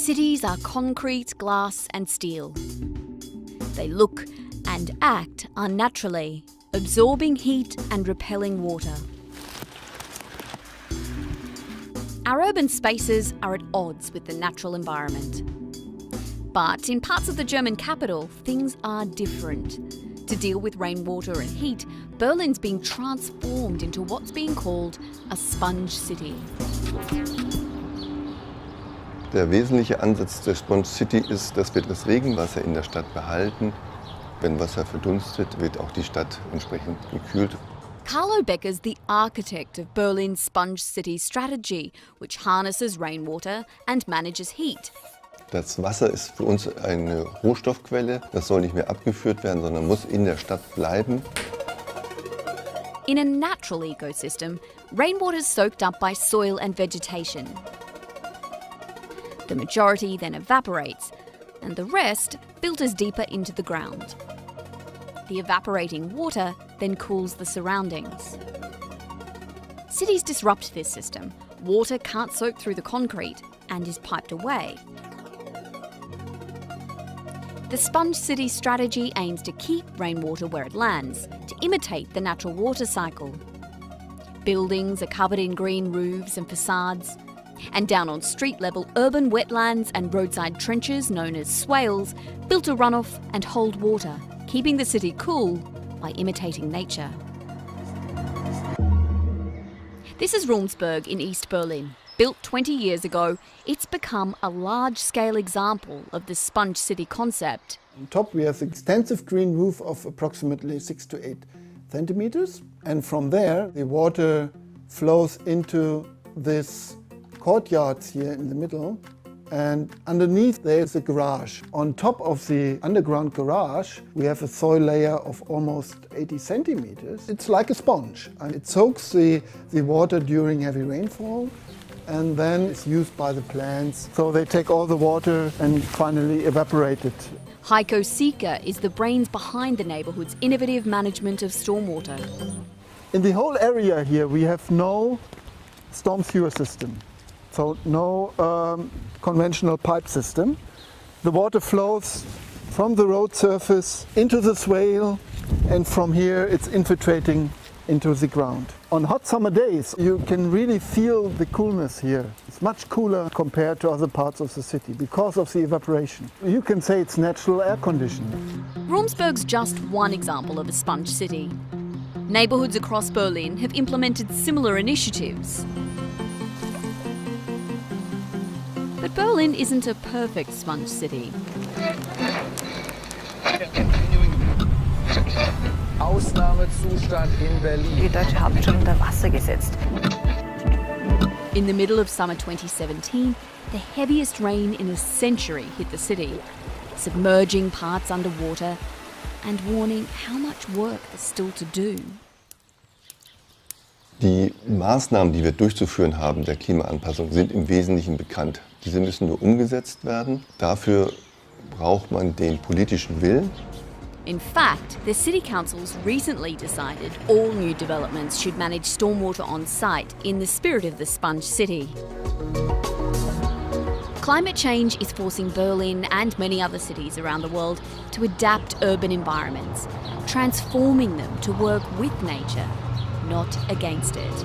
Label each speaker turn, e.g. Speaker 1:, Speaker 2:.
Speaker 1: Cities are concrete, glass and steel. They look and act unnaturally, absorbing heat and repelling water. Our urban spaces are at odds with the natural environment. But in parts of the German capital, things are different. To deal with rainwater and heat, Berlin's being transformed into what's being called a sponge city.
Speaker 2: Der wesentliche Ansatz der Sponge City ist, dass wir das Regenwasser in der Stadt behalten. Wenn Wasser verdunstet, wird auch die Stadt entsprechend gekühlt.
Speaker 1: Carlo Becker's the architect of Berlin's sponge city strategy, which harnesses rainwater and manages heat.
Speaker 2: Das Wasser ist für uns eine Rohstoffquelle. Das soll nicht mehr abgeführt werden, sondern muss in der Stadt bleiben.
Speaker 1: In a natural ecosystem, rainwater is soaked up by soil and vegetation. The majority then evaporates, and the rest filters deeper into the ground. The evaporating water then cools the surroundings. Cities disrupt this system. Water can't soak through the concrete and is piped away. The sponge city strategy aims to keep rainwater where it lands, to imitate the natural water cycle. Buildings are covered in green roofs and facades, and down on street level, urban wetlands and roadside trenches known as swales filter runoff and hold water, keeping the city cool by imitating nature. This is Rummelsburg in East Berlin. Built 20 years ago, it's become a large-scale example of the sponge city concept.
Speaker 3: On top we have an extensive green roof of approximately 6 to 8 centimeters, and from there the water flows into this courtyards here in the middle, and underneath there is a garage. On top of the underground garage we have a soil layer of almost 80 centimeters. It's like a sponge, and it soaks the water during heavy rainfall, and then it's used by the plants. So they take all the water and finally evaporate it.
Speaker 1: Heiko Sieker is the brains behind the neighbourhood's innovative management of stormwater.
Speaker 3: In the whole area here we have no storm sewer system. So no conventional pipe system. The water flows from the road surface into the swale, and from here it's infiltrating into the ground. On hot summer days you can really feel the coolness here. It's much cooler compared to other parts of the city because of the evaporation. You can say it's natural air conditioning.
Speaker 1: Rummelsburg's just one example of a sponge city. Neighbourhoods across Berlin have implemented similar initiatives. But Berlin isn't a perfect sponge city.
Speaker 4: Ausnahmezustand in Berlin.
Speaker 5: Die deutsche Hauptstadt unter Wasser gesetzt.
Speaker 1: In the middle of summer 2017, the heaviest rain in a century hit the city, submerging parts underwater and warning how much work there's still to do.
Speaker 2: Die Maßnahmen, die wir durchzuführen haben, der Klimaanpassung, sind im Wesentlichen bekannt. Diese müssen nur umgesetzt werden. Dafür braucht man den politischen Willen.
Speaker 1: In fact, the city councils recently decided all new developments should manage stormwater on site in the spirit of the sponge city. Climate change is forcing Berlin and many other cities around the world to adapt urban environments, transforming them to work with nature, not against it.